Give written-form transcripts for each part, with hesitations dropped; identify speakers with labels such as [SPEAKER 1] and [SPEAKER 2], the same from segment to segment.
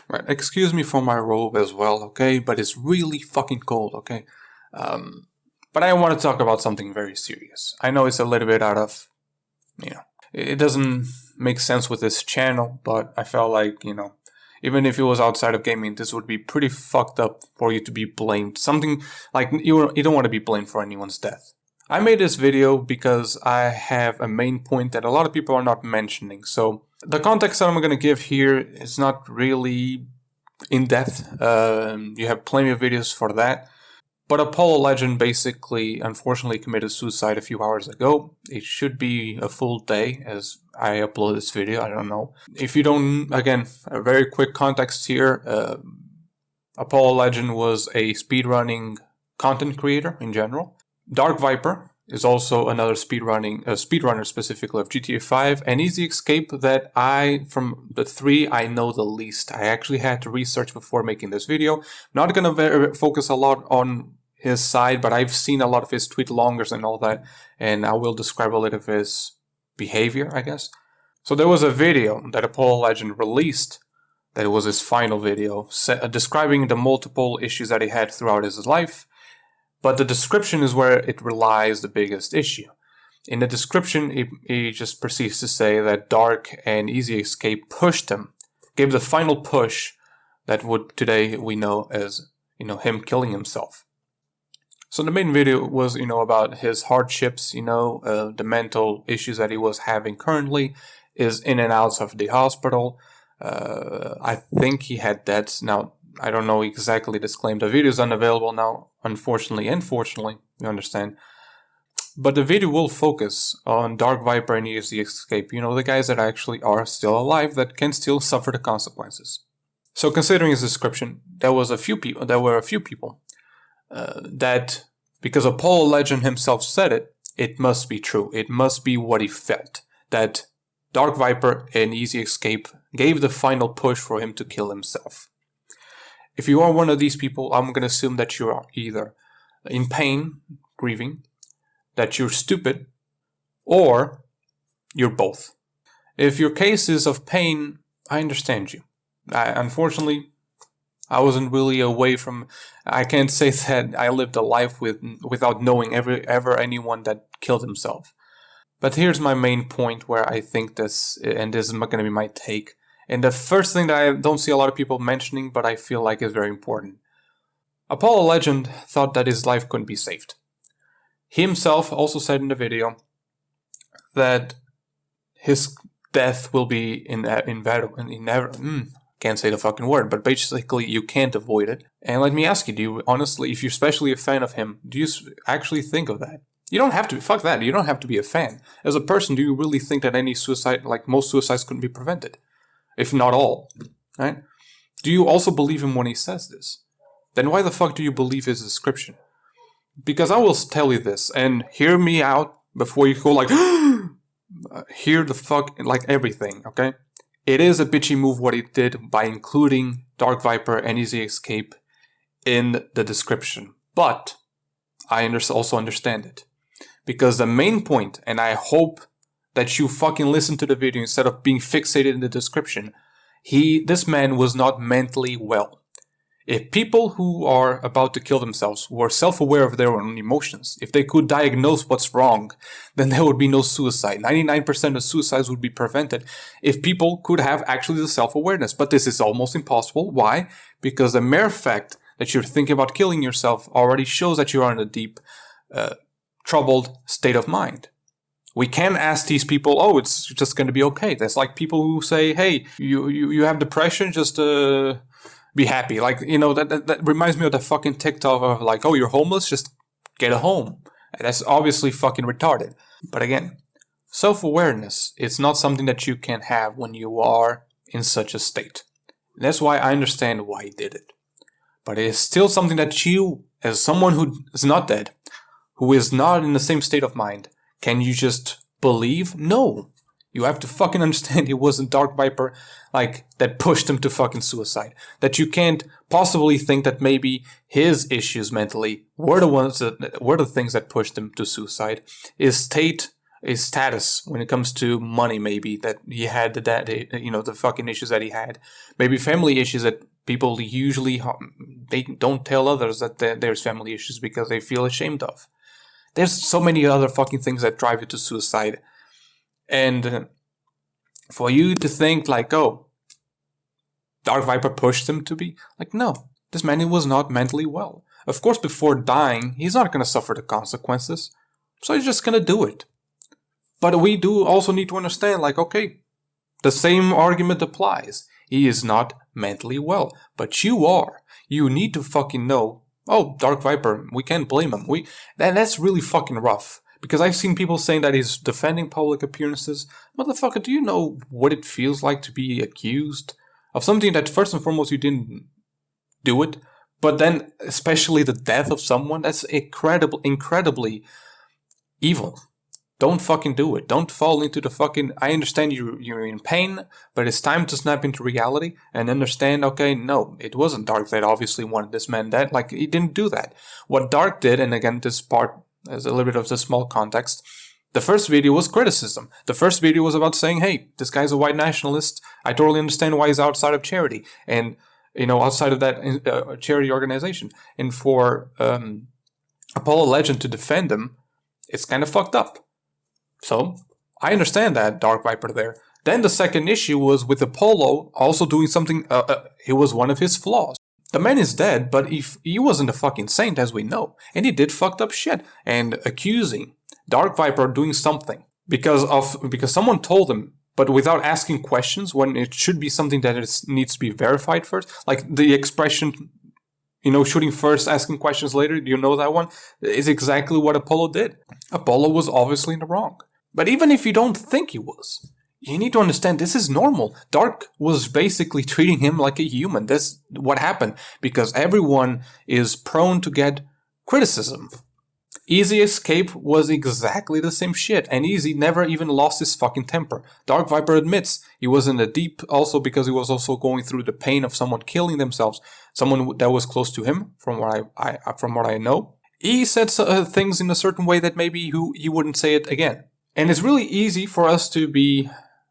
[SPEAKER 1] Right, excuse me for my robe as well, okay? But it's really fucking cold, okay? But I want to talk about something very serious. I know it's a little bit out of, it doesn't make sense with this channel, but I felt like, even if it was outside of gaming, this would be pretty fucked up for you to be blamed. Something like, you don't want to be blamed for anyone's death. I made this video because I have a main point that a lot of people are not mentioning. So the context that I'm going to give here is not really in depth. You have plenty of videos for that. But Apollo Legend basically, unfortunately, committed suicide a few hours ago. It should be a full day as I upload this video. I don't know. If you don't, again, a very quick context here. Apollo Legend was a speedrunning content creator in general. Darkviper is also another speedrunner specifically of GTA 5, and EZScape that from the three, I know the least. I actually had to research before making this video. Not gonna focus a lot on his side, but I've seen a lot of his tweet longers and all that, and I will describe a little of his behavior, I guess. So there was a video that Apollo Legend released, that it was his final video, describing the multiple issues that he had throughout his life. But the description is where it relies the biggest issue. In the description, he just proceeds to say that Dark and EZScape pushed him, gave the final push that would today we know as, him killing himself. So the main video was, about his hardships, the mental issues that he was having currently, his in and outs of the hospital. I think he had debts. Now, I don't know exactly this claim. The video is unavailable now, unfortunately and fortunately, you understand. But the video will focus on Darkviper and EZScape, the guys that actually are still alive, that can still suffer the consequences. So considering his description, there were a few people that, because Apollo Legend himself said it, it must be true. It must be what he felt. That Darkviper and EZScape gave the final push for him to kill himself. If you are one of these people, I'm going to assume that you are either in pain, grieving, that you're stupid, or you're both. If your case is of pain, I understand you. Unfortunately, I wasn't really away from... I can't say that I lived a life without knowing ever anyone that killed himself. But here's my main point where I think this, and this is going to be my take. And the first thing that I don't see a lot of people mentioning, but I feel like is very important. Apollo Legend thought that his life couldn't be saved. He himself also said in the video that his death will be can't say the fucking word, but basically you can't avoid it. And let me ask you, do you honestly, if you're especially a fan of him, do you actually think of that? You don't have to, fuck that, you don't have to be a fan. As a person, do you really think that any suicide, like most suicides, couldn't be prevented? If not all, right? Do you also believe him when he says this? Then why the fuck do you believe his description? Because I will tell you this, and hear me out before you go like, hear the fuck, like everything, okay? It is a bitchy move what he did by including Darkviper and EZScape in the description. But I also understand it. Because the main point, and I hope that you fucking listen to the video instead of being fixated in the description. This man was not mentally well. If people who are about to kill themselves were self-aware of their own emotions, if they could diagnose what's wrong, then there would be no suicide. 99% of suicides would be prevented if people could have actually the self-awareness. But this is almost impossible. Why? Because the mere fact that you're thinking about killing yourself already shows that you are in a deep, troubled state of mind. We can ask these people, oh, it's just going to be okay. That's like people who say, hey, you have depression, just be happy. Like, that reminds me of the fucking TikTok of like, oh, you're homeless, just get a home. And that's obviously fucking retarded. But again, self-awareness, it's not something that you can have when you are in such a state. And that's why I understand why he did it. But it is still something that you, as someone who is not dead, who is not in the same state of mind, can you just believe? No. You have to fucking understand it wasn't Darkviper that pushed him to fucking suicide. That you can't possibly think that maybe his issues mentally were the things that pushed him to suicide. His state his status when it comes to money, maybe that he had, the fucking issues that he had, maybe family issues that people usually they don't tell others that there's family issues because they feel ashamed of. There's so many other fucking things that drive you to suicide, and for you to think like, oh, Darkviper pushed him to be like, no, this man was not mentally well. Of course, before dying, he's not going to suffer the consequences, so he's just going to do it. But we do also need to understand, like, okay, the same argument applies. He is not mentally well, but you are. You need to fucking know, oh, Darkviper, we can't blame him. That's really fucking rough. Because I've seen people saying that he's defending public appearances. Motherfucker, do you know what it feels like to be accused of something that first and foremost you didn't do it, but then especially the death of someone? That's incredibly evil. Don't fucking do it. Don't fall into the fucking... I understand you're in pain, but it's time to snap into reality and understand, okay, no, it wasn't Dark that obviously wanted this man dead. Like, he didn't do that. What Dark did, and again, this part is a little bit of the small context, the first video was criticism. The first video was about saying, hey, this guy's a white nationalist. I totally understand why he's outside of charity and, outside of that charity organization. And for Apollo Legend to defend him, it's kind of fucked up. So, I understand that, Darkviper there. Then the second issue was with Apollo also doing something, it was one of his flaws. The man is dead, but he wasn't a fucking saint, as we know. And he did fucked up shit. And accusing Darkviper doing something because someone told him, but without asking questions, when it should be something that needs to be verified first. Like the expression, shooting first, asking questions later, do you know that one? Is exactly what Apollo did. Apollo was obviously in the wrong. But even if you don't think he was, you need to understand this is normal. Dark was basically treating him like a human. That's what happened, because everyone is prone to get criticism. EZScape was exactly the same shit, and Easy never even lost his fucking temper. Darkviper admits he was in the deep also because he was also going through the pain of someone killing themselves, someone that was close to him, from what I know. He said things in a certain way that maybe he wouldn't say it again. And it's really easy for us to be,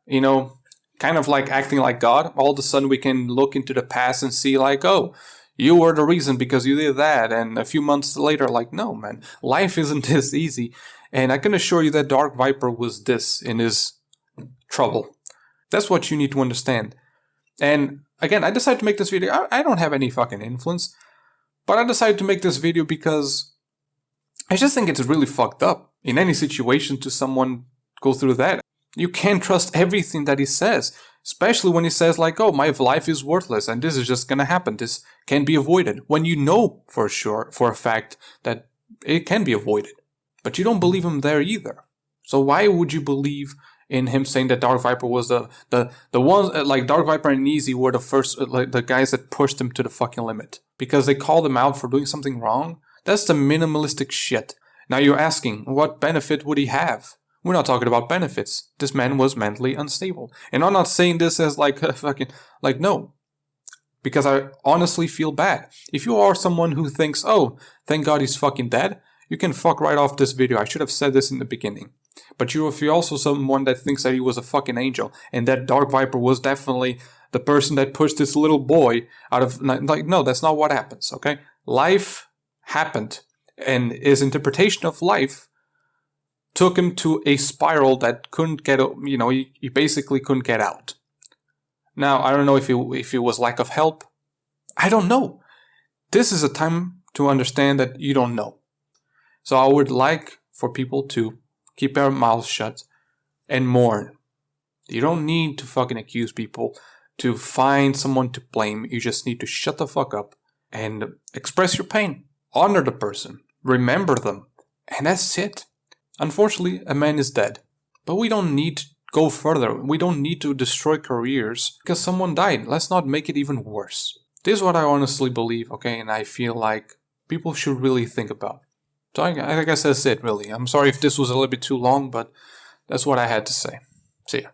[SPEAKER 1] kind of like acting like God. All of a sudden we can look into the past and see like, oh, you were the reason because you did that. And a few months later, like, no, man, life isn't this easy. And I can assure you that Darkviper was this in his trouble. That's what you need to understand. And again, I decided to make this video. I don't have any fucking influence, but I decided to make this video because I just think it's really fucked up in any situation to someone go through that. You can't trust everything that he says, especially when he says like, oh, my life is worthless and this is just gonna happen. This can't be avoided. When you know for sure, for a fact, that it can be avoided. But you don't believe him there either. So why would you believe in him saying that Darkviper was the ones, like Darkviper and Easy were the first, like the guys that pushed him to the fucking limit? Because they called him out for doing something wrong? That's the minimalistic shit. Now you're asking, what benefit would he have? We're not talking about benefits. This man was mentally unstable. And I'm not saying this as like fucking, like, no. Because I honestly feel bad. If you are someone who thinks, oh, thank God he's fucking dead, you can fuck right off this video. I should have said this in the beginning. But if you're also someone that thinks that he was a fucking angel, and that Darkviper was definitely the person that pushed this little boy out of, like, no, that's not what happens, okay? Life happened. And his interpretation of life took him to a spiral that couldn't get, he basically couldn't get out. Now, I don't know if it was lack of help. I don't know. This is a time to understand that you don't know. So I would like for people to keep their mouths shut and mourn. You don't need to fucking accuse people to find someone to blame. You just need to shut the fuck up and express your pain. Honor the person. Remember them. And that's it. Unfortunately, a man is dead. But we don't need to go further. We don't need to destroy careers because someone died. Let's not make it even worse. This is what I honestly believe, okay? And I feel like people should really think about. So I guess that's it, really. I'm sorry if this was a little bit too long, but that's what I had to say. See ya.